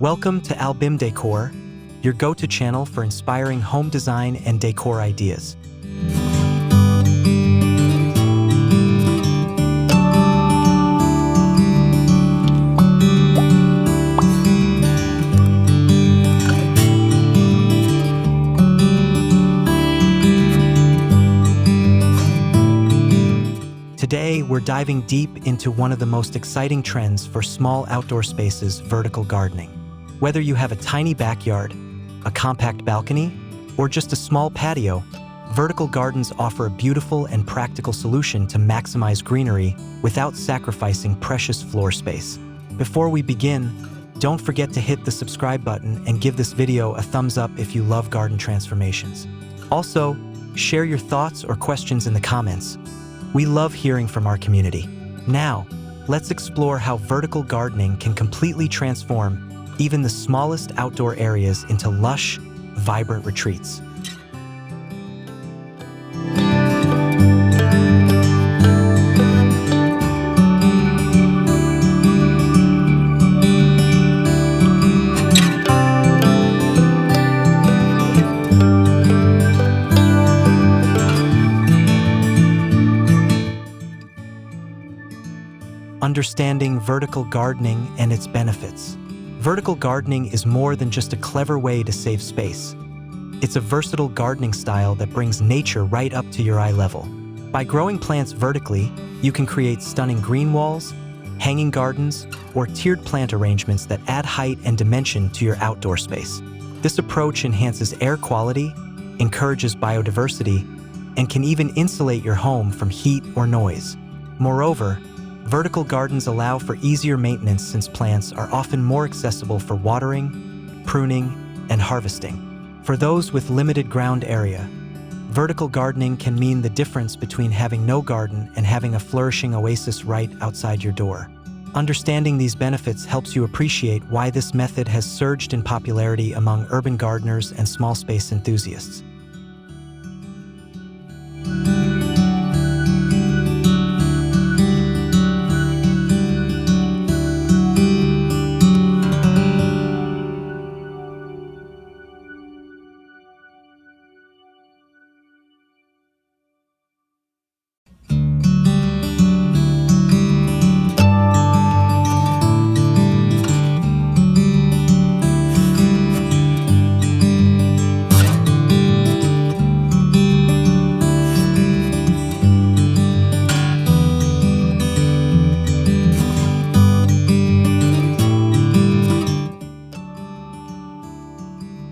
Welcome to AL-BIM DECOR, your go-to channel for inspiring home design and decor ideas. Today, we're diving deep into one of the most exciting trends for small outdoor spaces, vertical gardening. Whether you have a tiny backyard, a compact balcony, or just a small patio, vertical gardens offer a beautiful and practical solution to maximize greenery without sacrificing precious floor space. Before we begin, don't forget to hit the subscribe button and give this video a thumbs up if you love garden transformations. Also, share your thoughts or questions in the comments. We love hearing from our community. Now, let's explore how vertical gardening can completely transform even the smallest outdoor areas into lush, vibrant retreats. Understanding vertical gardening and its benefits. Vertical gardening is more than just a clever way to save space. It's a versatile gardening style that brings nature right up to your eye level. By growing plants vertically, you can create stunning green walls, hanging gardens, or tiered plant arrangements that add height and dimension to your outdoor space. This approach enhances air quality, encourages biodiversity, and can even insulate your home from heat or noise. Moreover, vertical gardens allow for easier maintenance since plants are often more accessible for watering, pruning, and harvesting. For those with limited ground area, vertical gardening can mean the difference between having no garden and having a flourishing oasis right outside your door. Understanding these benefits helps you appreciate why this method has surged in popularity among urban gardeners and small space enthusiasts.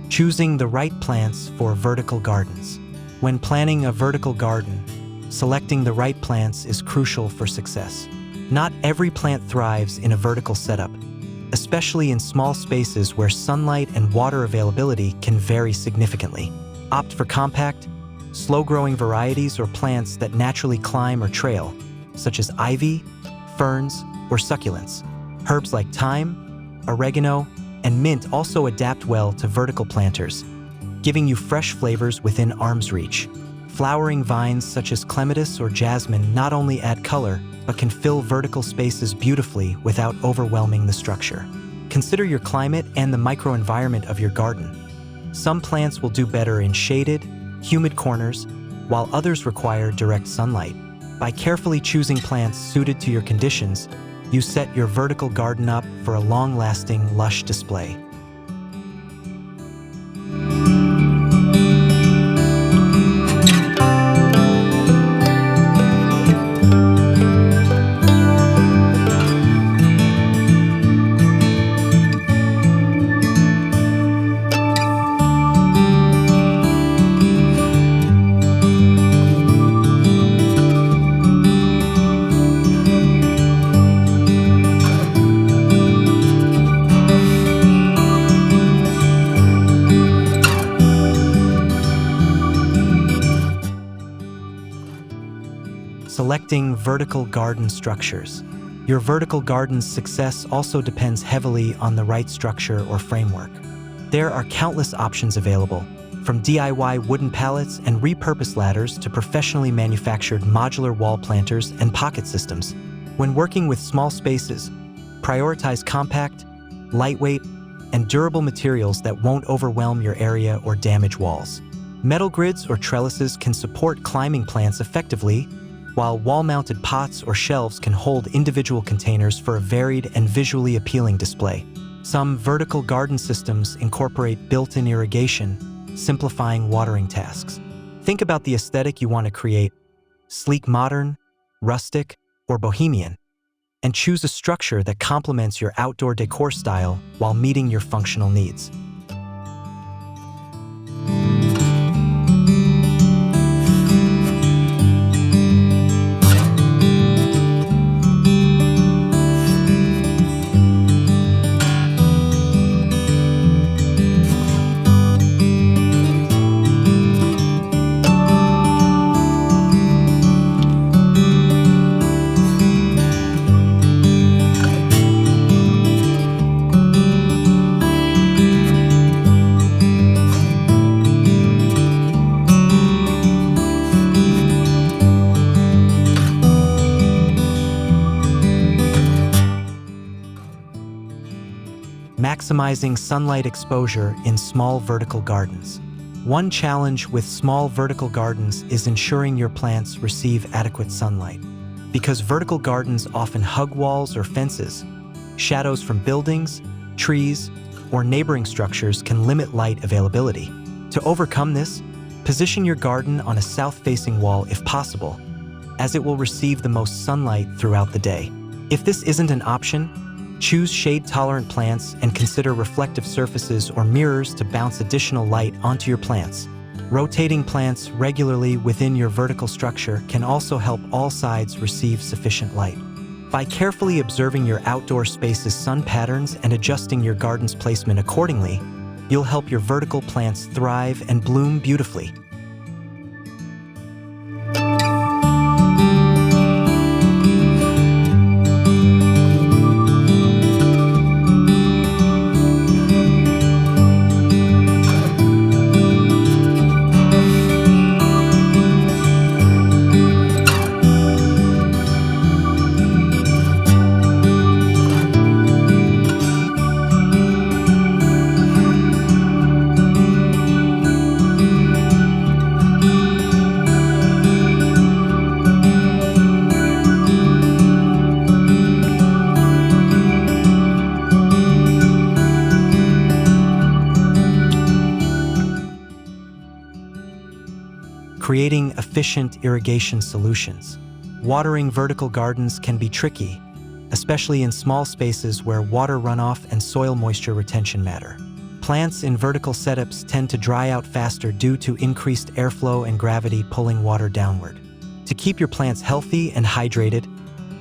Choosing the right plants for vertical gardens. When planning a vertical garden, selecting the right plants is crucial for success. Not every plant thrives in a vertical setup, especially in small spaces where sunlight and water availability can vary significantly. Opt for compact, slow-growing varieties or plants that naturally climb or trail, such as ivy, ferns, or succulents. Herbs like thyme, oregano, and mint also adapt well to vertical planters, giving you fresh flavors within arm's reach. Flowering vines such as clematis or jasmine not only add color, but can fill vertical spaces beautifully without overwhelming the structure. Consider your climate and the microenvironment of your garden. Some plants will do better in shaded, humid corners, while others require direct sunlight. By carefully choosing plants suited to your conditions, you set your vertical garden up for a long-lasting, lush display. Selecting vertical garden structures. Your vertical garden's success also depends heavily on the right structure or framework. There are countless options available, from DIY wooden pallets and repurposed ladders to professionally manufactured modular wall planters and pocket systems. When working with small spaces, prioritize compact, lightweight, and durable materials that won't overwhelm your area or damage walls. Metal grids or trellises can support climbing plants effectively, while wall-mounted pots or shelves can hold individual containers for a varied and visually appealing display. Some vertical garden systems incorporate built-in irrigation, simplifying watering tasks. Think about the aesthetic you want to create: sleek modern, rustic, or bohemian, and choose a structure that complements your outdoor decor style while meeting your functional needs. Maximizing sunlight exposure in small vertical gardens. One challenge with small vertical gardens is ensuring your plants receive adequate sunlight. Because vertical gardens often hug walls or fences, shadows from buildings, trees, or neighboring structures can limit light availability. To overcome this, position your garden on a south-facing wall if possible, as it will receive the most sunlight throughout the day. If this isn't an option, choose shade-tolerant plants and consider reflective surfaces or mirrors to bounce additional light onto your plants. Rotating plants regularly within your vertical structure can also help all sides receive sufficient light. By carefully observing your outdoor space's sun patterns and adjusting your garden's placement accordingly, you'll help your vertical plants thrive and bloom beautifully. Creating efficient irrigation solutions. Watering vertical gardens can be tricky, especially in small spaces where water runoff and soil moisture retention matter. Plants in vertical setups tend to dry out faster due to increased airflow and gravity pulling water downward. To keep your plants healthy and hydrated,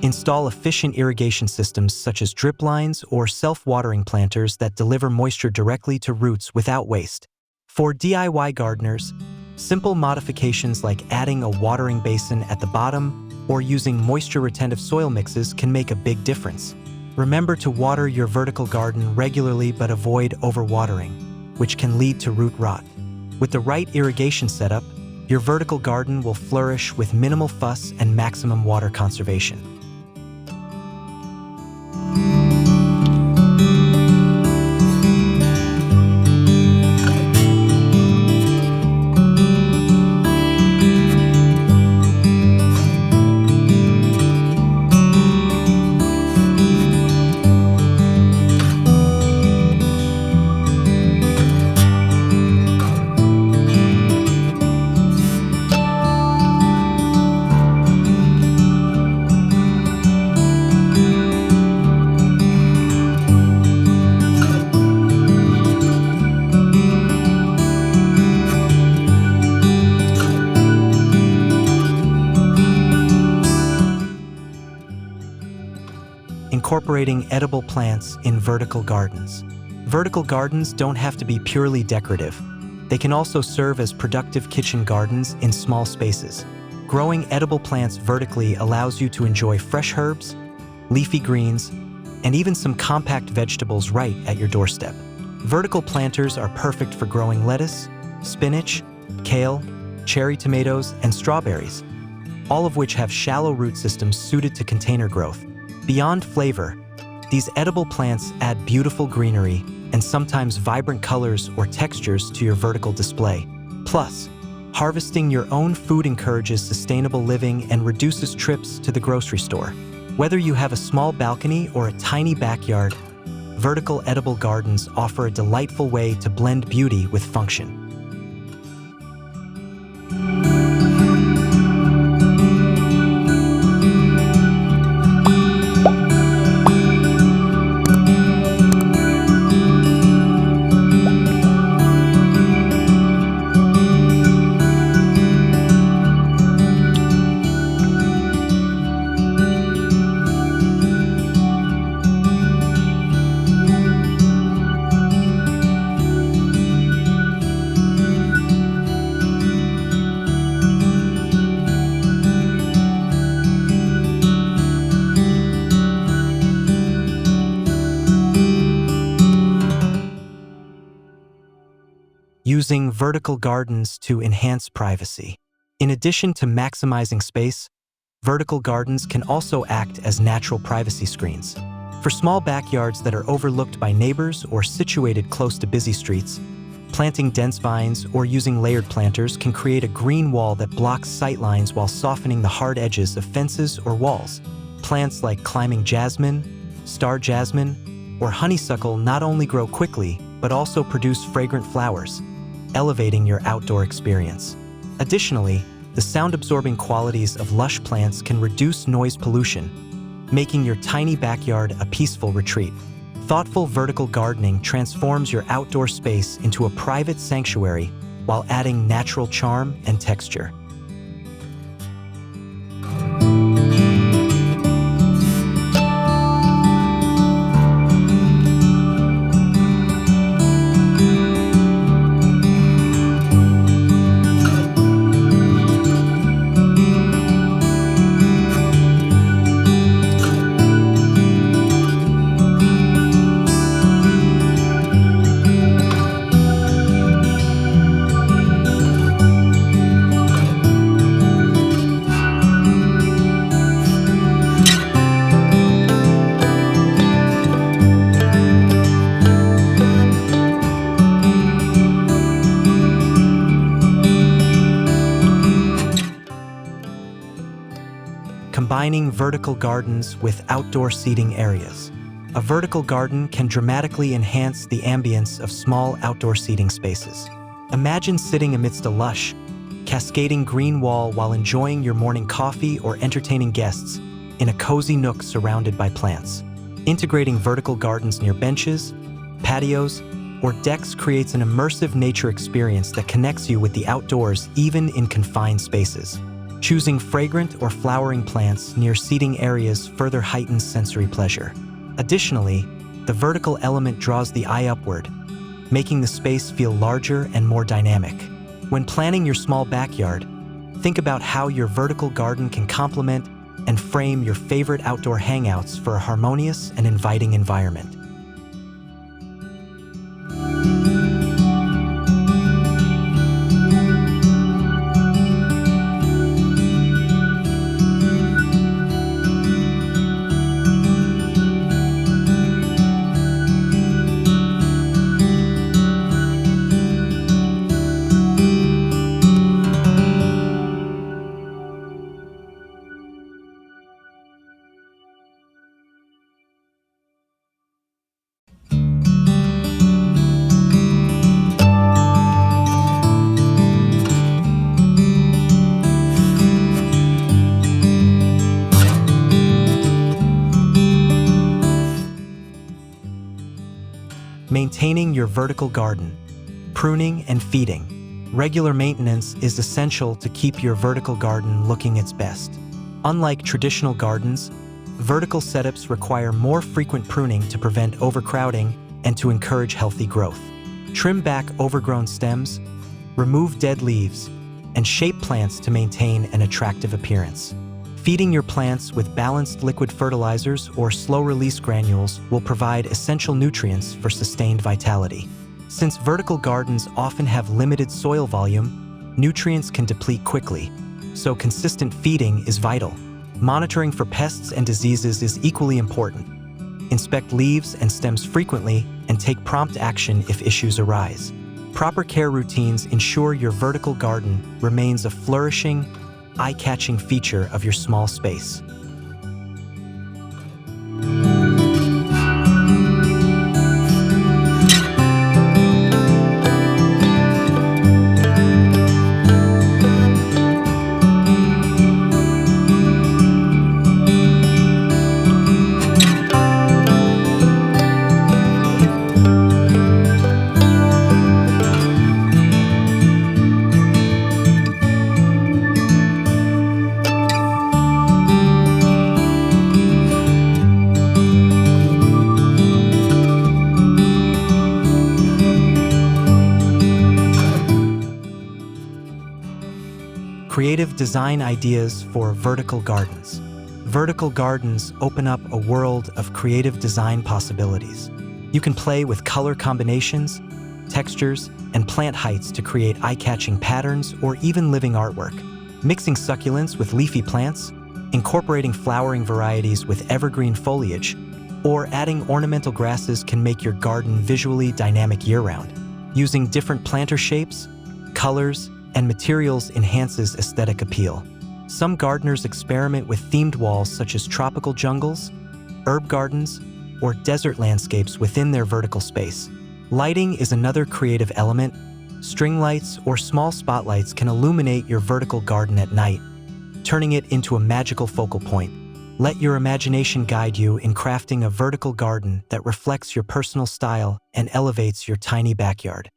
install efficient irrigation systems such as drip lines or self-watering planters that deliver moisture directly to roots without waste. For DIY gardeners, simple modifications like adding a watering basin at the bottom or using moisture-retentive soil mixes can make a big difference. Remember to water your vertical garden regularly but avoid overwatering, which can lead to root rot. With the right irrigation setup, your vertical garden will flourish with minimal fuss and maximum water conservation. Incorporating edible plants in vertical gardens. Vertical gardens don't have to be purely decorative. They can also serve as productive kitchen gardens in small spaces. Growing edible plants vertically allows you to enjoy fresh herbs, leafy greens, and even some compact vegetables right at your doorstep. Vertical planters are perfect for growing lettuce, spinach, kale, cherry tomatoes, and strawberries, all of which have shallow root systems suited to container growth. Beyond flavor, these edible plants add beautiful greenery and sometimes vibrant colors or textures to your vertical display. Plus, harvesting your own food encourages sustainable living and reduces trips to the grocery store. Whether you have a small balcony or a tiny backyard, vertical edible gardens offer a delightful way to blend beauty with function. Using vertical gardens to enhance privacy. In addition to maximizing space, vertical gardens can also act as natural privacy screens. For small backyards that are overlooked by neighbors or situated close to busy streets, planting dense vines or using layered planters can create a green wall that blocks sightlines while softening the hard edges of fences or walls. Plants like climbing jasmine, star jasmine, or honeysuckle not only grow quickly, but also produce fragrant flowers, elevating your outdoor experience. Additionally, the sound-absorbing qualities of lush plants can reduce noise pollution, making your tiny backyard a peaceful retreat. Thoughtful vertical gardening transforms your outdoor space into a private sanctuary while adding natural charm and texture. Combining vertical gardens with outdoor seating areas. A vertical garden can dramatically enhance the ambience of small outdoor seating spaces. Imagine sitting amidst a lush, cascading green wall while enjoying your morning coffee or entertaining guests in a cozy nook surrounded by plants. Integrating vertical gardens near benches, patios, or decks creates an immersive nature experience that connects you with the outdoors even in confined spaces. Choosing fragrant or flowering plants near seating areas further heightens sensory pleasure. Additionally, the vertical element draws the eye upward, making the space feel larger and more dynamic. When planning your small backyard, think about how your vertical garden can complement and frame your favorite outdoor hangouts for a harmonious and inviting environment. Maintaining your vertical garden. Pruning and feeding. Regular maintenance is essential to keep your vertical garden looking its best. Unlike traditional gardens, vertical setups require more frequent pruning to prevent overcrowding and to encourage healthy growth. Trim back overgrown stems, remove dead leaves, and shape plants to maintain an attractive appearance. Feeding your plants with balanced liquid fertilizers or slow-release granules will provide essential nutrients for sustained vitality. Since vertical gardens often have limited soil volume, nutrients can deplete quickly, so consistent feeding is vital. Monitoring for pests and diseases is equally important. Inspect leaves and stems frequently and take prompt action if issues arise. Proper care routines ensure your vertical garden remains a flourishing, eye-catching feature of your small space. Creative design ideas for vertical gardens. Vertical gardens open up a world of creative design possibilities. You can play with color combinations, textures, and plant heights to create eye-catching patterns or even living artwork. Mixing succulents with leafy plants, incorporating flowering varieties with evergreen foliage, or adding ornamental grasses can make your garden visually dynamic year-round. Using different planter shapes, colors, and materials enhances aesthetic appeal. Some gardeners experiment with themed walls such as tropical jungles, herb gardens, or desert landscapes within their vertical space. Lighting is another creative element. String lights or small spotlights can illuminate your vertical garden at night, turning it into a magical focal point. Let your imagination guide you in crafting a vertical garden that reflects your personal style and elevates your tiny backyard.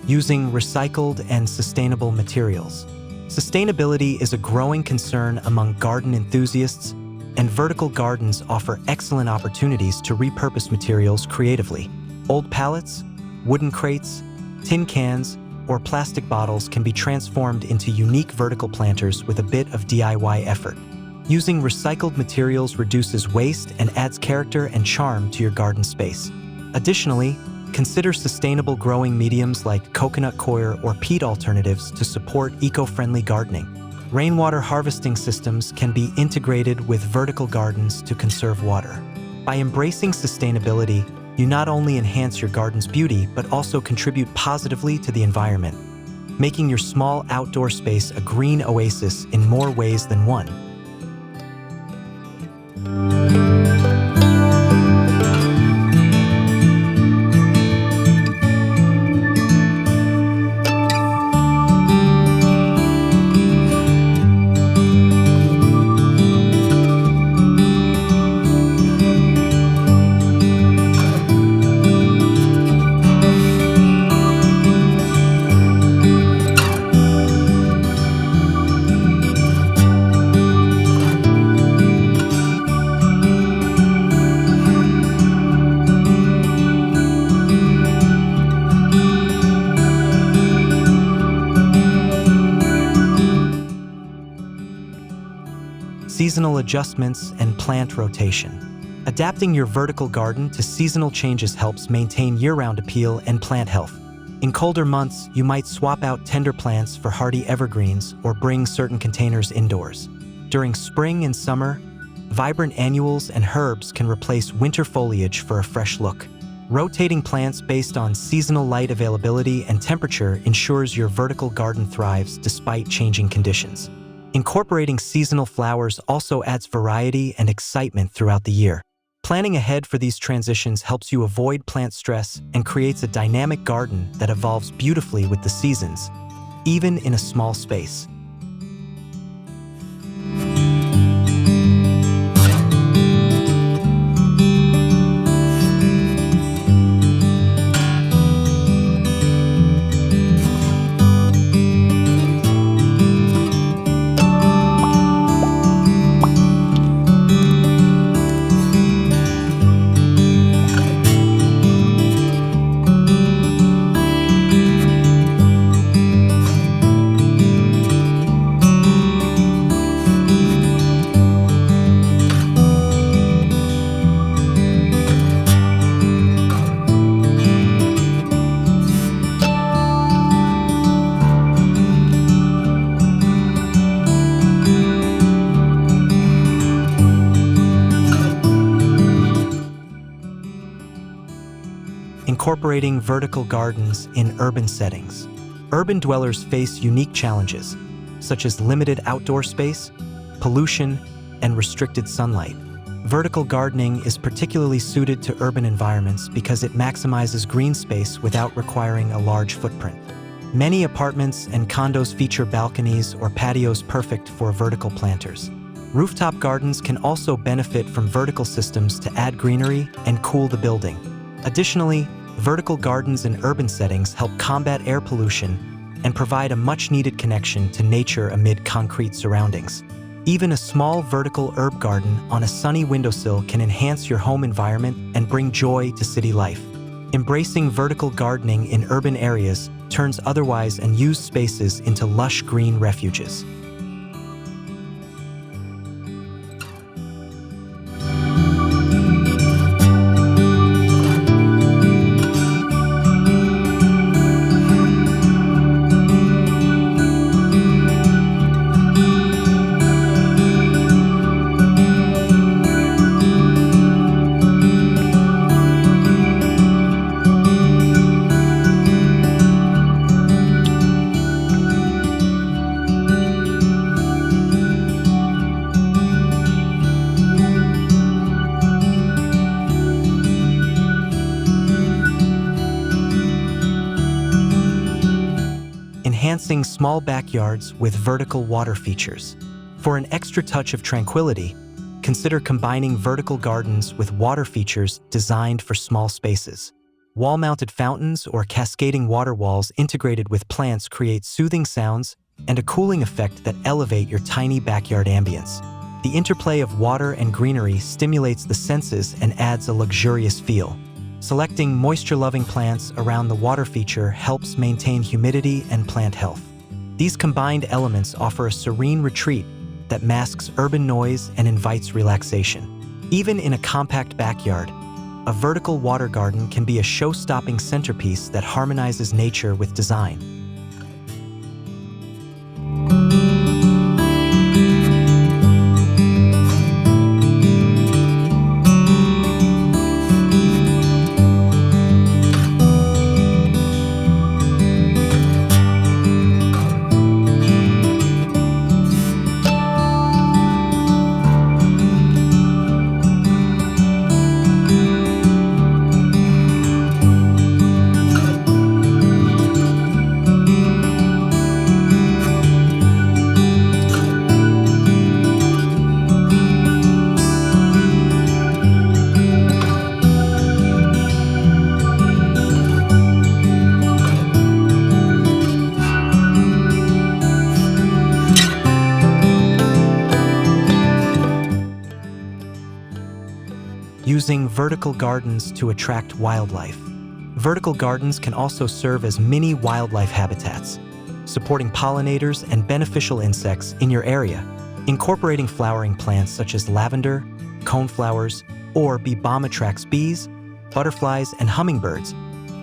Using recycled and sustainable materials. Sustainability is a growing concern among garden enthusiasts, and vertical gardens offer excellent opportunities to repurpose materials creatively. Old pallets, wooden crates, tin cans, or plastic bottles can be transformed into unique vertical planters with a bit of DIY effort. Using recycled materials reduces waste and adds character and charm to your garden space. Additionally, consider sustainable growing mediums like coconut coir or peat alternatives to support eco-friendly gardening. Rainwater harvesting systems can be integrated with vertical gardens to conserve water. By embracing sustainability, you not only enhance your garden's beauty, but also contribute positively to the environment, making your small outdoor space a green oasis in more ways than one. Seasonal adjustments and plant rotation. Adapting your vertical garden to seasonal changes helps maintain year-round appeal and plant health. In colder months, you might swap out tender plants for hardy evergreens or bring certain containers indoors. During spring and summer, vibrant annuals and herbs can replace winter foliage for a fresh look. Rotating plants based on seasonal light availability and temperature ensures your vertical garden thrives despite changing conditions. Incorporating seasonal flowers also adds variety and excitement throughout the year. Planning ahead for these transitions helps you avoid plant stress and creates a dynamic garden that evolves beautifully with the seasons, even in a small space. Incorporating vertical gardens in urban settings. Urban dwellers face unique challenges, such as limited outdoor space, pollution, and restricted sunlight. Vertical gardening is particularly suited to urban environments because it maximizes green space without requiring a large footprint. Many apartments and condos feature balconies or patios perfect for vertical planters. Rooftop gardens can also benefit from vertical systems to add greenery and cool the building. Additionally, vertical gardens in urban settings help combat air pollution and provide a much-needed connection to nature amid concrete surroundings. Even a small vertical herb garden on a sunny windowsill can enhance your home environment and bring joy to city life. Embracing vertical gardening in urban areas turns otherwise unused spaces into lush green refuges. Enhancing small backyards with vertical water features. For an extra touch of tranquility, consider combining vertical gardens with water features designed for small spaces. Wall-mounted fountains or cascading water walls integrated with plants create soothing sounds and a cooling effect that elevate your tiny backyard ambience. The interplay of water and greenery stimulates the senses and adds a luxurious feel. Selecting moisture-loving plants around the water feature helps maintain humidity and plant health. These combined elements offer a serene retreat that masks urban noise and invites relaxation. Even in a compact backyard, a vertical water garden can be a show-stopping centerpiece that harmonizes nature with design. Using vertical gardens to attract wildlife. Vertical gardens can also serve as mini wildlife habitats, supporting pollinators and beneficial insects in your area. Incorporating flowering plants such as lavender, coneflowers, or bee balm attracts bees, butterflies, and hummingbirds,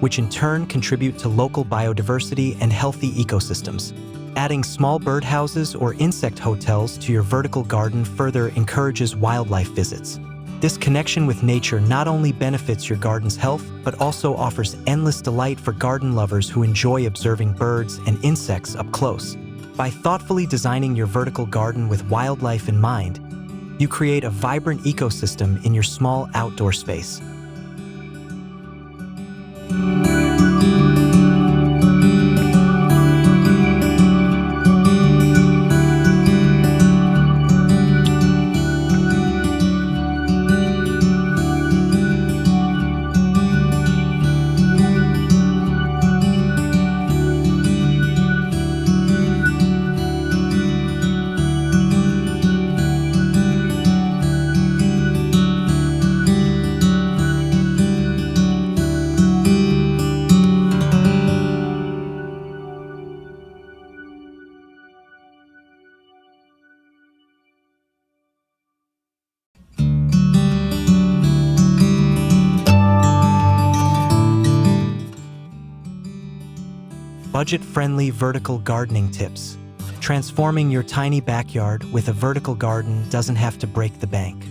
which in turn contribute to local biodiversity and healthy ecosystems. Adding small birdhouses or insect hotels to your vertical garden further encourages wildlife visits. This connection with nature not only benefits your garden's health, but also offers endless delight for garden lovers who enjoy observing birds and insects up close. By thoughtfully designing your vertical garden with wildlife in mind, you create a vibrant ecosystem in your small outdoor space. Budget-friendly vertical gardening tips. Transforming your tiny backyard with a vertical garden doesn't have to break the bank.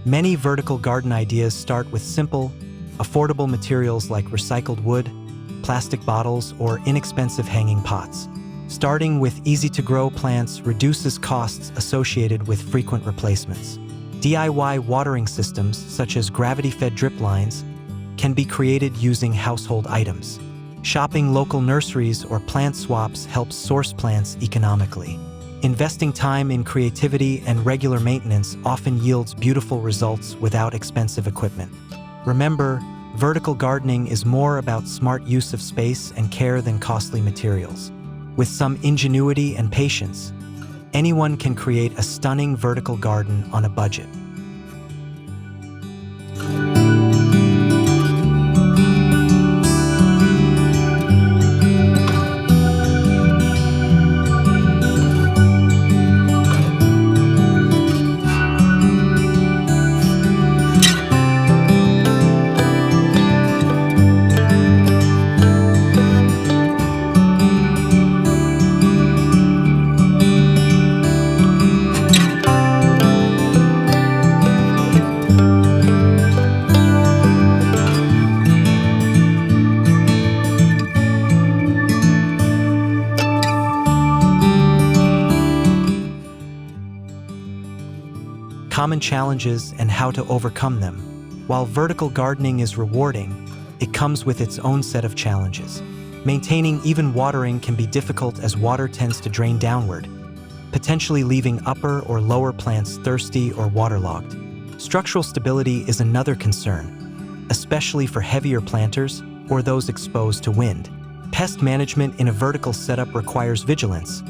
Many vertical garden ideas start with simple, affordable materials like recycled wood, plastic bottles, or inexpensive hanging pots. Starting with easy-to-grow plants reduces costs associated with frequent replacements. DIY watering systems, such as gravity-fed drip lines, can be created using household items. Shopping local nurseries or plant swaps helps source plants economically. Investing time in creativity and regular maintenance often yields beautiful results without expensive equipment. Remember, vertical gardening is more about smart use of space and care than costly materials. With some ingenuity and patience, anyone can create a stunning vertical garden on a budget. Common challenges and how to overcome them. While vertical gardening is rewarding, it comes with its own set of challenges. Maintaining even watering can be difficult as water tends to drain downward, potentially leaving upper or lower plants thirsty or waterlogged. Structural stability is another concern, especially for heavier planters or those exposed to wind. Pest management in a vertical setup requires vigilance,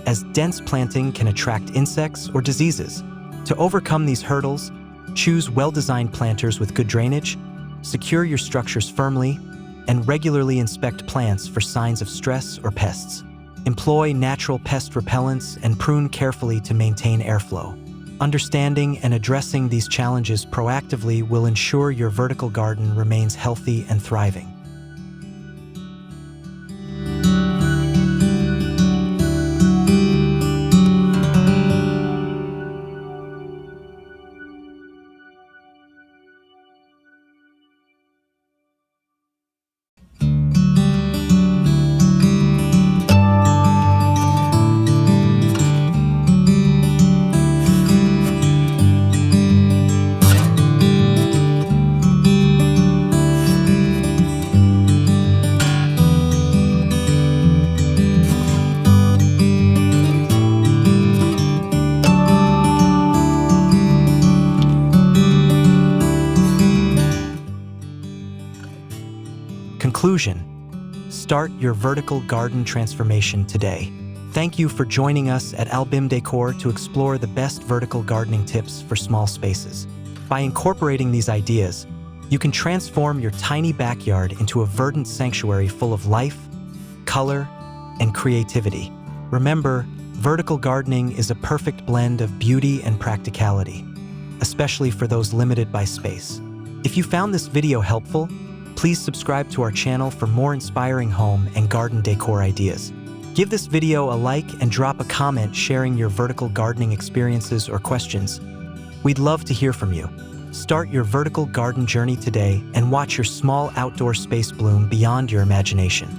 as dense planting can attract insects or diseases. To overcome these hurdles, choose well-designed planters with good drainage, secure your structures firmly, and regularly inspect plants for signs of stress or pests. Employ natural pest repellents and prune carefully to maintain airflow. Understanding and addressing these challenges proactively will ensure your vertical garden remains healthy and thriving. Conclusion: start your vertical garden transformation today. Thank you for joining us at AL-BIM DECOR to explore the best vertical gardening tips for small spaces. By incorporating these ideas, you can transform your tiny backyard into a verdant sanctuary full of life, color, and creativity. Remember, vertical gardening is a perfect blend of beauty and practicality, especially for those limited by space. If you found this video helpful, please subscribe to our channel for more inspiring home and garden decor ideas. Give this video a like and drop a comment sharing your vertical gardening experiences or questions. We'd love to hear from you. Start your vertical garden journey today and watch your small outdoor space bloom beyond your imagination.